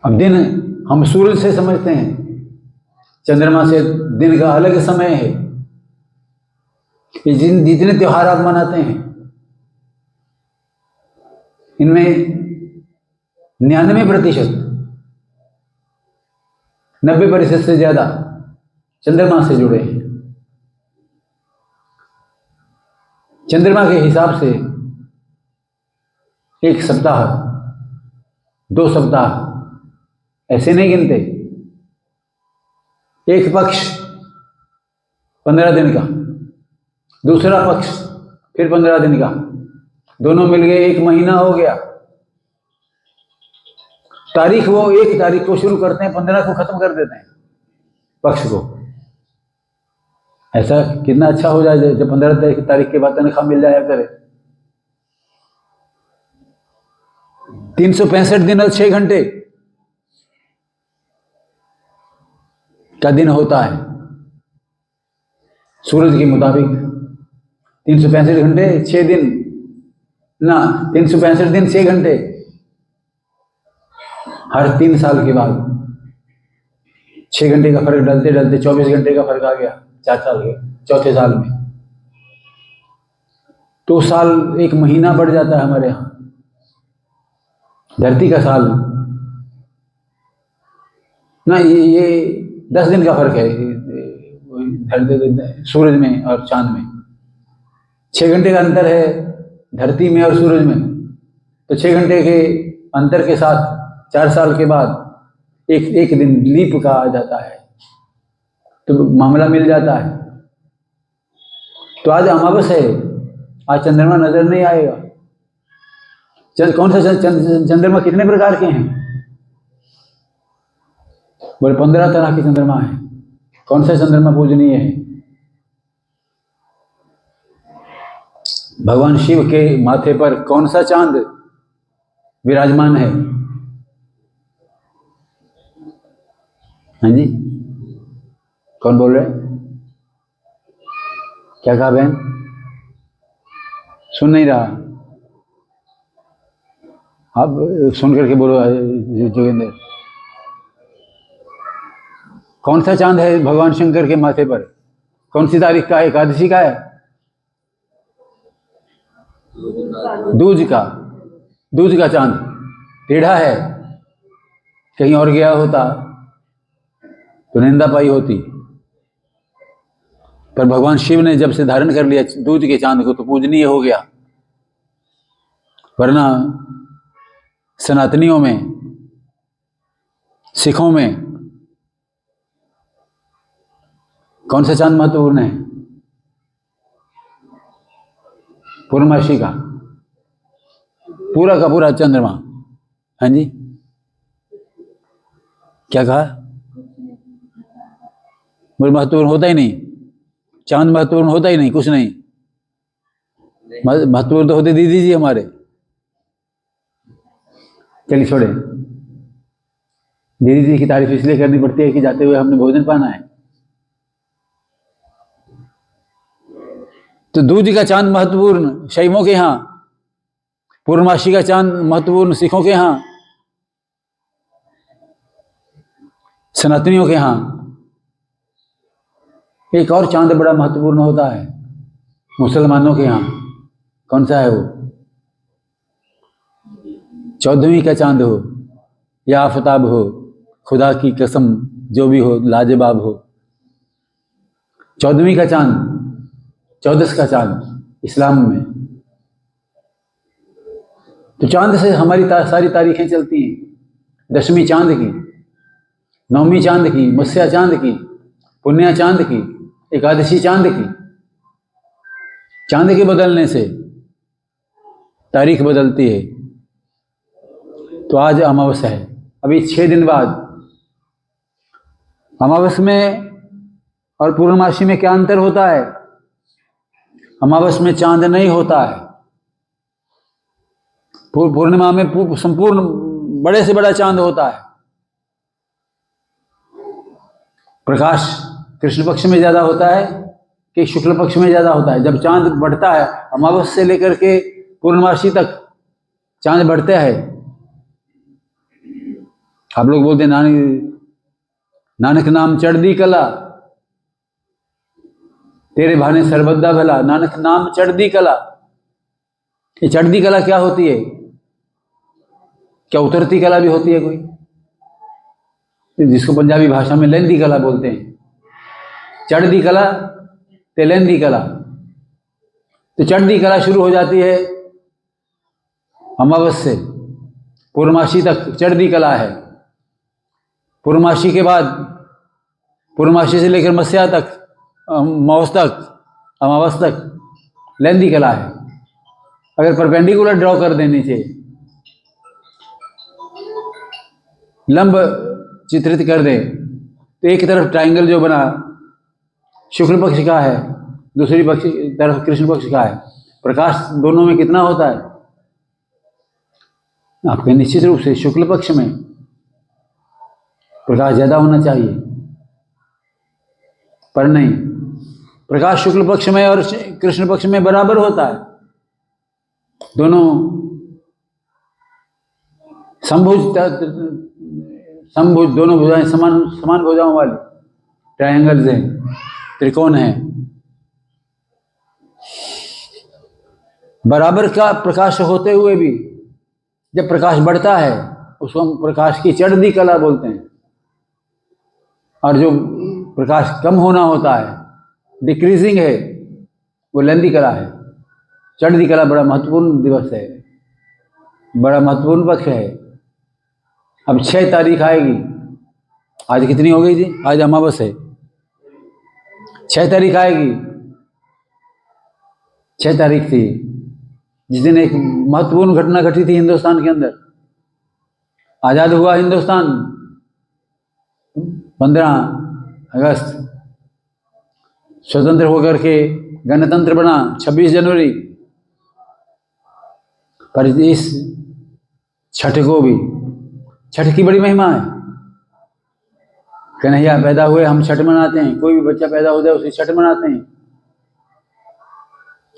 अब दिन हम सूरज से समझते हैं, चंद्रमा से दिन का अलग समय है। ये जितने त्योहार आप मनाते हैं इनमें 99%, 90% से ज्यादा चंद्रमा से जुड़े हैं। चंद्रमा के हिसाब से एक सप्ताह, 2 सप्ताह ऐसे नहीं गिनते। एक पक्ष 15 दिन का, दूसरा पक्ष फिर 15 दिन का, दोनों मिल गए 1 महीना हो गया। तारीख वो 1 तारीख को शुरू करते हैं, 15 को खत्म कर देते हैं पक्ष को। ऐसा कितना अच्छा हो जाए जब 15 तारीख के बाद तनख्वाह मिल जाया करे। 365 दिन और 6 घंटे का दिन होता है सूरज के मुताबिक। 365 घंटे 6 दिन ना, 365 दिन 6 घंटे। हर 3 साल के बाद 6 घंटे का फर्क डलते डलते 24 घंटे का फर्क आ गया 4 साल के, चौथे साल में। तो साल 1 महीना बढ़ जाता है हमारे यहाँ। धरती का साल ना, ये 10 दिन का फर्क है सूरज में और चांद में। 6 घंटे का अंतर है धरती में और सूरज में। तो 6 घंटे के अंतर के साथ 4 साल के बाद एक दिन लीप का आ जाता है, तो मामला मिल जाता है। तो आज अमावस है, आज चंद्रमा नजर नहीं आएगा। कौन सा चंद्रमा कितने प्रकार के हैं? बोले 15 तरह के चंद्रमा है। कौन सा चंद्रमा पूजनीय है? भगवान शिव के माथे पर कौन सा चांद विराजमान है? हाँ जी, कौन बोल रहे हैं? क्या कहा बहन? सुन नहीं रहा। आप सुन करके बोलो जोगेंद्र। कौन सा चांद है भगवान शंकर के माथे पर? कौन सी तारीख का? एकादशी का है? दूज का। दूज का चांद टेढ़ा है। कहीं और गया होता तो निंदा पाई होती, पर भगवान शिव ने जब से धारण कर लिया दूज के चांद को तो पूजनीय हो गया। वरना सनातनियों में, सिखों में कौन सा चांद महत्वपूर्ण है? पूर्णमासी का पूरा का पूरा चंद्रमा। हाँ जी, क्या कहा? बोले महत्वपूर्ण होता ही नहीं, चांद महत्वपूर्ण होता ही नहीं, कुछ नहीं। महत्वपूर्ण तो होते दीदी जी हमारे। चलिए छोड़े, दीदी जी की तारीफ इसलिए करनी पड़ती है कि जाते हुए हमने भोजन पाना है। तो दूज का चांद महत्वपूर्ण शैवों के यहाँ, पूर्णमासी का चांद महत्वपूर्ण सिखों के यहाँ, सनातनियों के यहाँ एक और चांद बड़ा महत्वपूर्ण होता है मुसलमानों के यहाँ। कौन सा है वो? 14वीं का चांद हो या आफताब हो, खुदा की कसम जो भी हो, लाजवाब हो। 14वीं का चांद, 14 का चांद इस्लाम में। तो चांद से हमारी सारी तारीखें चलती हैं। 10वीं चांद की, 9वीं चांद की, मत्स्या चांद की, पुण्या चांद की, एकादशी चांद की। चांद के बदलने से तारीख बदलती है। तो आज अमावस है, अभी 6 दिन बाद। अमावस में और पूर्णमासी में क्या अंतर होता है? अमावस में चांद नहीं होता है। पूर्णिमा में संपूर्ण बड़े से बड़ा चांद होता है। प्रकाश कृष्ण पक्ष में ज्यादा होता है कि शुक्ल पक्ष में ज्यादा होता है? जब चांद बढ़ता है, अमावस से लेकर के पूर्णमासी तक चांद बढ़ते हैं, आप लोग बोलते हैं नानक नाम चढ़दी कला, तेरे भाने सरबद्दा भला। नानक नाम चढ़दी कला। ये चढ़दी कला क्या होती है? क्या उतरती कला भी होती है कोई? जिसको पंजाबी भाषा में लेंदी कला बोलते हैं। चढ़दी कला ते लेंदी कला। तो चढ़दी कला शुरू हो जाती है अमावस से, पूर्णमासी तक चढ़दी कला है। पूर्णमासी के बाद, पूर्णमासी से लेकर मस्या तक, मौस तक, अमावस तक लेंदी कला है। अगर परपेंडिकुलर ड्रॉ कर दें नीचे, लंब चित्रित कर दे, तो एक तरफ ट्रायंगल जो बना शुक्ल पक्ष का है, दूसरी तरफ कृष्ण पक्ष का है। प्रकाश दोनों में कितना होता है? आपके निश्चित रूप से शुक्ल पक्ष में प्रकाश ज्यादा होना चाहिए, पर नहीं, प्रकाश शुक्ल पक्ष में और कृष्ण पक्ष में बराबर होता है। दोनों समभुज दोनों भुजाएं समान भुजाओं वाले ट्रायंगल्स हैं, त्रिकोण हैं। बराबर का प्रकाश होते हुए भी जब प्रकाश बढ़ता है उसको हम प्रकाश की चढ़दी कला बोलते हैं, और जो प्रकाश कम होना होता है, डिक्रीजिंग है, वो लेंदी कला है। चढ़दी कला बड़ा महत्वपूर्ण दिवस है, बड़ा महत्वपूर्ण पक्ष है। अब 6 तारीख आएगी। आज कितनी हो गई जी? आज अमावस है। 6 तारीख आएगी। 6 तारीख थी जिस दिन एक महत्वपूर्ण घटना घटी थी हिंदुस्तान के अंदर। आजाद हुआ हिंदुस्तान 15 अगस्त, स्वतंत्र होकर के गणतंत्र बना 26 जनवरी। पर इस छठ को भी, छठ की बड़ी महिमा है। कन्हैया पैदा हुए, हम छठ मनाते हैं। कोई भी बच्चा पैदा हो जाए उसे छठ मनाते हैं।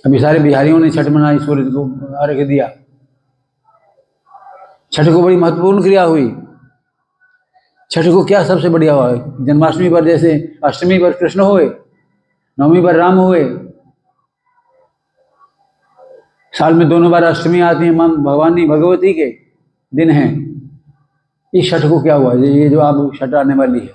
अभी सारे बिहारियों ने छठ मनाई, सूर्य को अर्घ्य दिया। छठ को बड़ी महत्वपूर्ण क्रिया हुई। छठ को क्या सबसे बढ़िया हुआ? जन्माष्टमी पर जैसे अष्टमी पर कृष्ण हुए, नवमी पर राम हुए, साल में दोनों बार अष्टमी आती है, मां भगवानी भगवती के दिन हैं। इस छठ को क्या हुआ? ये जो आप छठ आने वाली है,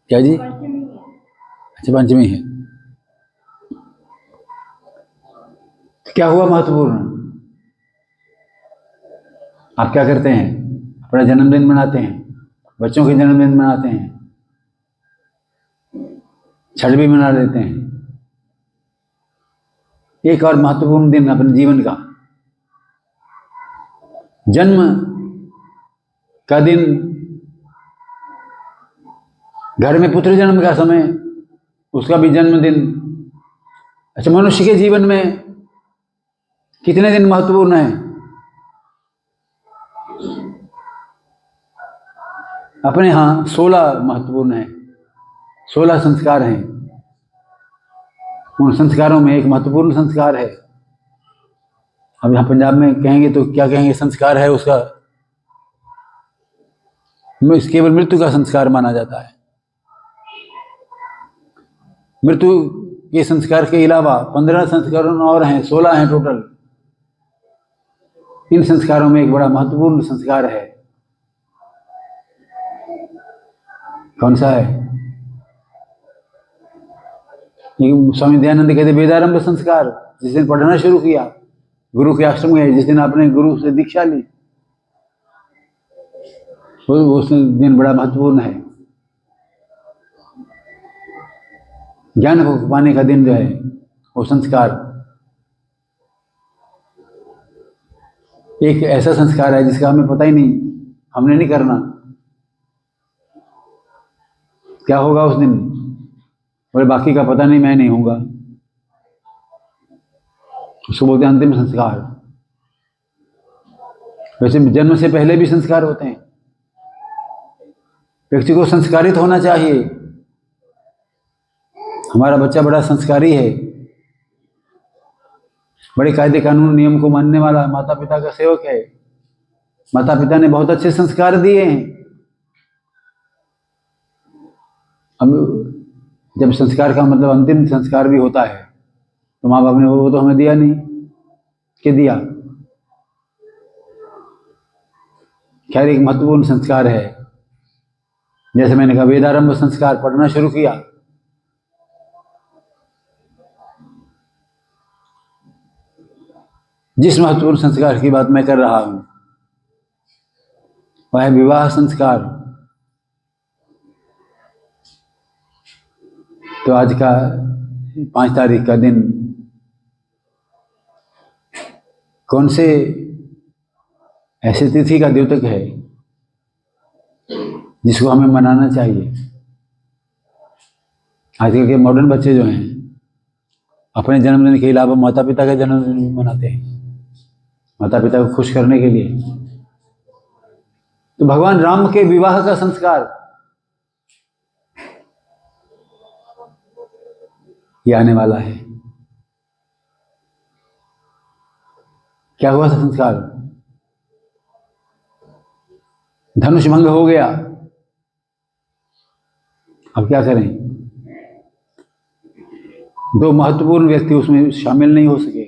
क्या जी? अच्छा, पंचमी है। क्या हुआ महत्वपूर्ण? आप क्या करते हैं? अपना जन्मदिन मनाते हैं, बच्चों के जन्मदिन मनाते हैं, छठ भी मना लेते हैं। एक और महत्वपूर्ण दिन अपने जीवन का, जन्म का दिन, घर में पुत्र जन्म का समय, उसका भी जन्मदिन। अच्छा, मनुष्य के जीवन में कितने दिन महत्वपूर्ण है? अपने यहाँ 16 महत्वपूर्ण है। 16 संस्कार हैं। उन संस्कारों में एक महत्वपूर्ण संस्कार है, अब यहाँ पंजाब में कहेंगे तो क्या कहेंगे? संस्कार है उसका, केवल मृत्यु का संस्कार माना जाता है। मृत्यु के संस्कार के अलावा 15 संस्कार और हैं, 16 हैं टोटल। इन संस्कारों में एक बड़ा महत्वपूर्ण संस्कार है। कौन सा है? स्वामी दयानंद कहते वेदारंभ संस्कार। जिस दिन पढ़ना शुरू किया, गुरु के आश्रम गए, जिस दिन आपने गुरु से दीक्षा ली, उस दिन बड़ा महत्वपूर्ण है। ज्ञान को पाने का दिन जो है वो संस्कार एक ऐसा संस्कार है जिसका हमें पता ही नहीं, हमने नहीं करना। क्या होगा उस दिन? बोले बाकी का पता नहीं, मैं नहीं होऊंगा। उसको बोलते हैं अंतिम संस्कार। वैसे जन्म से पहले भी संस्कार होते हैं। व्यक्ति को संस्कारित होना चाहिए। हमारा बच्चा बड़ा संस्कारी है, बड़े कायदे कानून नियम को मानने वाला माता पिता का सेवक है। माता पिता ने बहुत अच्छे संस्कार दिए हैं। अब जब संस्कार का मतलब अंतिम संस्कार भी होता है, तो माँ बाप ने वो तो हमें दिया नहीं, कि दिया। खैर, एक महत्वपूर्ण संस्कार है, जैसे मैंने कहा वेदारंभ संस्कार, पढ़ना शुरू किया। जिस महत्वपूर्ण संस्कार की बात मैं कर रहा हूं वह है विवाह संस्कार। तो आज का 5 तारीख का दिन कौन से ऐसे तिथि का द्योतक है जिसको हमें मनाना चाहिए? आजकल के मॉडर्न बच्चे जो हैं, अपने जन्मदिन के अलावा माता पिता का जन्मदिन भी मनाते हैं, माता पिता को खुश करने के लिए। तो भगवान राम के विवाह का संस्कार ये आने वाला है। क्या हुआ था संस्कार? धनुष भंग हो गया। अब क्या करें? 2 महत्वपूर्ण व्यक्ति उसमें शामिल नहीं हो सके।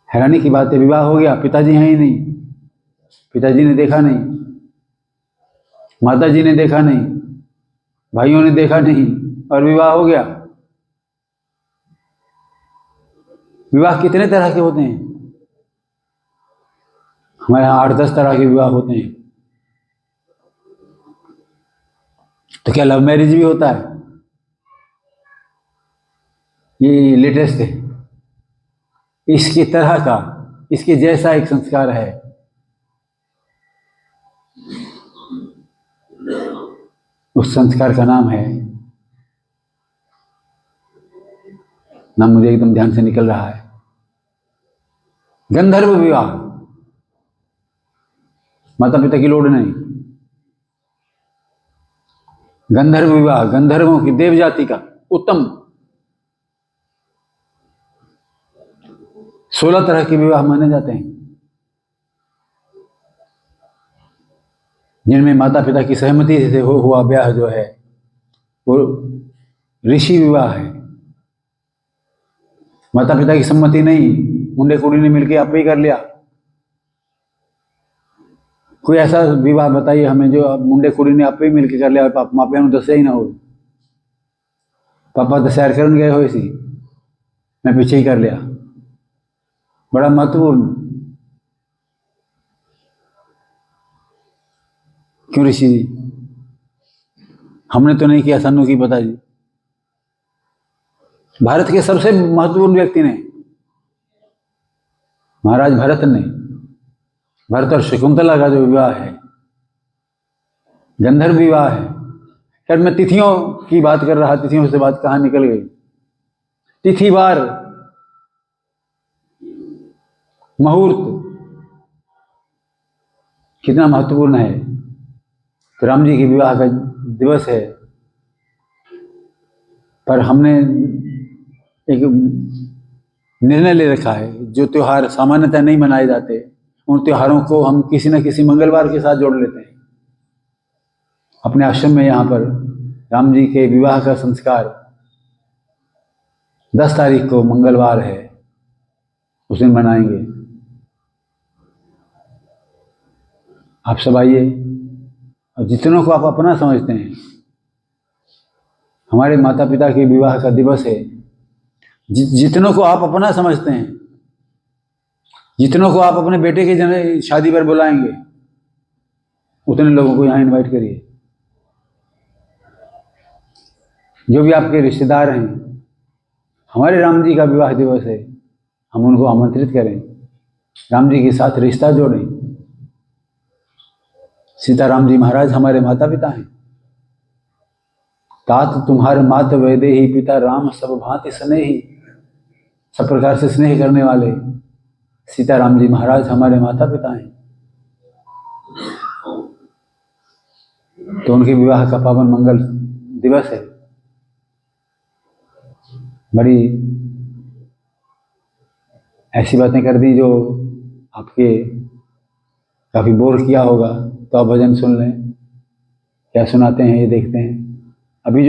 हैरानी की बात है, विवाह हो गया, पिताजी हैं ही नहीं, पिताजी ने देखा नहीं, माताजी ने देखा नहीं, भाइयों ने देखा नहीं, और विवाह हो गया। विवाह कितने तरह के होते हैं? हमारे यहाँ 8-10 तरह के विवाह होते हैं। तो क्या लव मैरिज भी होता है? ये लेटेस्ट है। इसकी तरह का, इसके जैसा एक संस्कार है। उस संस्कार का नाम है, नाम मुझे एकदम ध्यान से निकल रहा है, गंधर्व विवाह। माता पिता की लोड़ नहीं, गंधर्व विवाह, गंधर्वों की, देव जाति का उत्तम। 16 तरह के विवाह माने जाते हैं, जिनमें माता पिता की सहमति से हुआ ब्याह जो है वो ऋषि विवाह है। माता पिता की सम्मति नहीं, मुंडे कुड़ी ने मिलकर आप ही कर लिया। कोई ऐसा विवाह बताइए हमें जो मुंडे कुड़ी ने आप ही मिलकर कर लिया, और मापिया दसिया ही ना हो, पापा तो सैर करने गए हो, इसी मैं पीछे ही कर लिया। बड़ा महत्वपूर्ण। क्यों ऋषि जी? हमने तो नहीं किया, सन्नू की पता जी। भारत के सबसे महत्वपूर्ण व्यक्ति ने, महाराज भरत ने, भरत और शकुंतला का जो विवाह है गंधर्व विवाह है। खैर, मैं तिथियों की बात कर रहा, तिथियों से बात कहाँ निकल गई। तिथिवार, मुहूर्त कितना महत्वपूर्ण है। तो राम जी के विवाह का दिवस है, पर हमने एक निर्णय ले रखा है, जो त्योहार सामान्यतः नहीं मनाए जाते उन त्योहारों को हम किसी न किसी मंगलवार के साथ जोड़ लेते हैं। अपने आश्रम में यहाँ पर राम जी के विवाह का संस्कार 10 तारीख को मंगलवार है, उस दिन मनाएंगे। आप सब आइए, और जितनों को आप अपना समझते हैं, हमारे माता पिता के विवाह का दिवस है, जितनों को आप अपना समझते हैं, जितनों को आप अपने बेटे की शादी पर बुलाएंगे, उतने लोगों को यहाँ इनवाइट करिए। जो भी आपके रिश्तेदार हैं, हमारे राम जी का विवाह दिवस है, हम उनको आमंत्रित करें, राम जी के साथ रिश्ता जोड़ें। सीताराम जी महाराज हमारे माता पिता हैं। तात तुम्हारे मात वैदे ही, पिता राम सब भांति स्नेही। सब प्रकार से स्नेह करने वाले सीताराम जी महाराज हमारे माता पिता हैं। तो उनके विवाह का पावन मंगल दिवस है। बड़ी ऐसी बातें कर दी जो आपके काफ़ी बोर किया होगा। तो आप भजन सुन लें, क्या सुनाते हैं ये देखते हैं। अभी